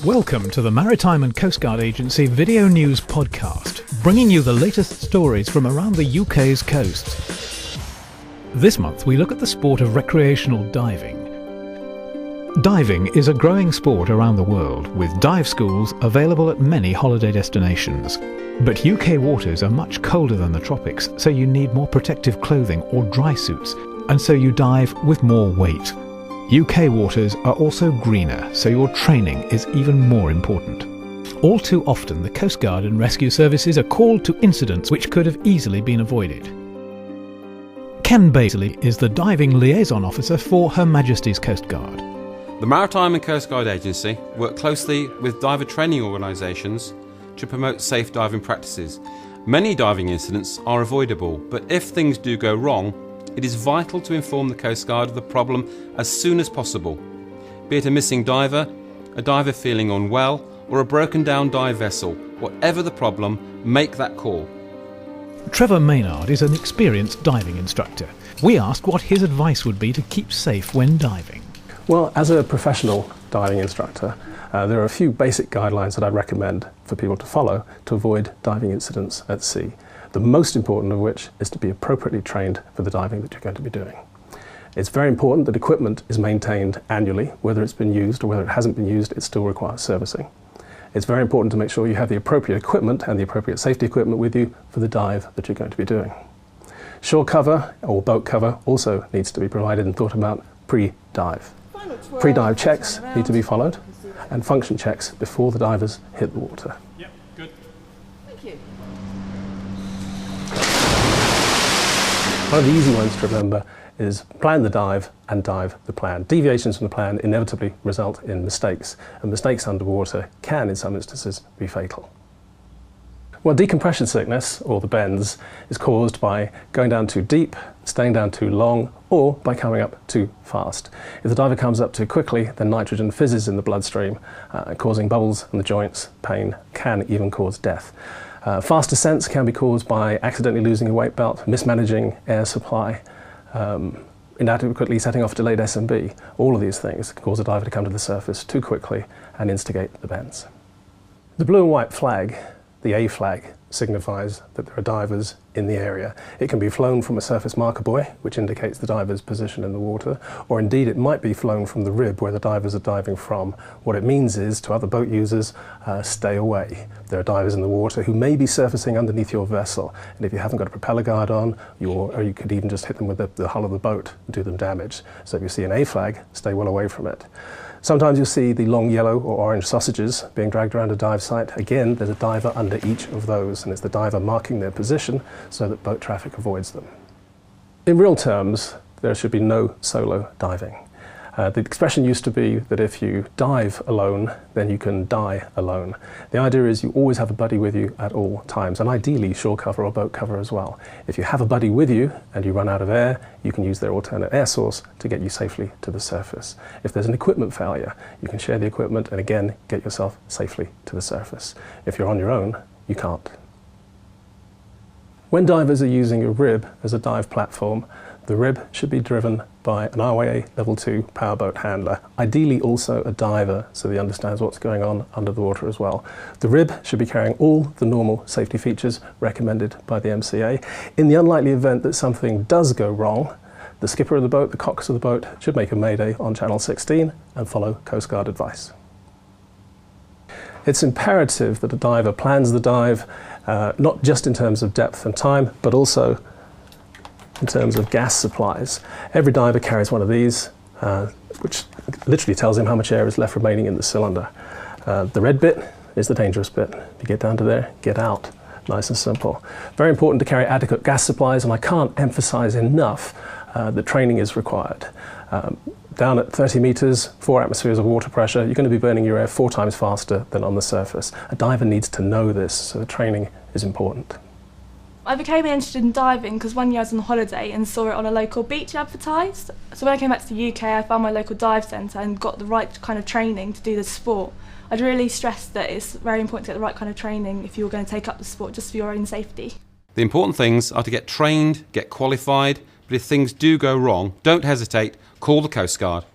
Welcome to the Maritime and Coastguard Agency Video News Podcast, bringing you the latest stories from around the UK's coasts. This month we look at the sport of recreational diving. Diving is a growing sport around the world, with dive schools available at many holiday destinations. But UK waters are much colder than the tropics, so you need more protective clothing or dry suits, and so you dive with more weight. UK waters are also greener, so your training is even more important. All too often, the Coastguard and rescue services are called to incidents which could have easily been avoided. Ken Baisley is the diving liaison officer for Her Majesty's Coastguard. The Maritime and Coastguard Agency work closely with diver training organisations to promote safe diving practices. Many diving incidents are avoidable, but if things do go wrong, it is vital to inform the Coastguard of the problem as soon as possible. Be it a missing diver, a diver feeling unwell, or a broken down dive vessel, whatever the problem, make that call. Trevor Maynard is an experienced diving instructor. We asked what his advice would be to keep safe when diving. Well, as a professional diving instructor, there are a few basic guidelines that I recommend for people to follow to avoid diving incidents at sea. The most important of which is to be appropriately trained for the diving that you're going to be doing. It's very important that equipment is maintained annually. Whether it's been used or whether it hasn't been used, it still requires servicing. It's very important to make sure you have the appropriate equipment and the appropriate safety equipment with you for the dive that you're going to be doing. Shore cover or boat cover also needs to be provided and thought about pre-dive. Pre-dive checks need to be followed, and function checks before the divers hit the water. Yep, good. Thank you. One of the easy ones to remember is plan the dive and dive the plan. Deviations from the plan inevitably result in mistakes, and mistakes underwater can, in some instances, be fatal. Well, decompression sickness, or the bends, is caused by going down too deep, staying down too long, or by coming up too fast. If the diver comes up too quickly, then nitrogen fizzes in the bloodstream, causing bubbles in the joints, pain, can even cause death. Fast descents can be caused by accidentally losing a weight belt, mismanaging air supply, inadequately setting off delayed S&B. All of these things can cause a diver to come to the surface too quickly and instigate the bends. The blue and white flag, the A flag, signifies that there are divers in the area. It can be flown from a surface marker buoy, which indicates the diver's position in the water, or indeed it might be flown from the rib where the divers are diving from. What it means is, to other boat users, stay away. There are divers in the water who may be surfacing underneath your vessel, and if you haven't got a propeller guard on, or you could even just hit them with the hull of the boat and do them damage. So if you see an A flag, stay well away from it. Sometimes you'll see the long yellow or orange sausages being dragged around a dive site. Again, there's a diver under each of those, and it's the diver marking their position so that boat traffic avoids them. In real terms, there should be no solo diving. The expression used to be that if you dive alone, then you can die alone. The idea is you always have a buddy with you at all times, and ideally shore cover or boat cover as well. If you have a buddy with you and you run out of air, you can use their alternate air source to get you safely to the surface. If there's an equipment failure, you can share the equipment and again get yourself safely to the surface. If you're on your own, you can't. When divers are using a rib as a dive platform, the rib should be driven by an RYA Level 2 powerboat handler, ideally also a diver so he understands what's going on under the water as well. The rib should be carrying all the normal safety features recommended by the MCA. In the unlikely event that something does go wrong, the skipper of the boat, the coxswain of the boat, should make a mayday on Channel 16 and follow Coastguard advice. It's imperative that a diver plans the dive not just in terms of depth and time, but also in terms of gas supplies. Every diver carries one of these, which literally tells him how much air is left remaining in the cylinder. The red bit is the dangerous bit. If you get down to there, get out. Nice and simple. Very important to carry adequate gas supplies, and I can't emphasize enough that training is required. Down at 30 meters, 4 atmospheres of water pressure, you're going to be burning your air 4 times faster than on the surface. A diver needs to know this, so the training is important. I became interested in diving because one year I was on holiday and saw it on a local beach advertised. So when I came back to the UK, I found my local dive centre and got the right kind of training to do the sport. I'd really stress that it's very important to get the right kind of training if you're going to take up the sport just for your own safety. The important things are to get trained, get qualified, but if things do go wrong, don't hesitate, call the Coastguard.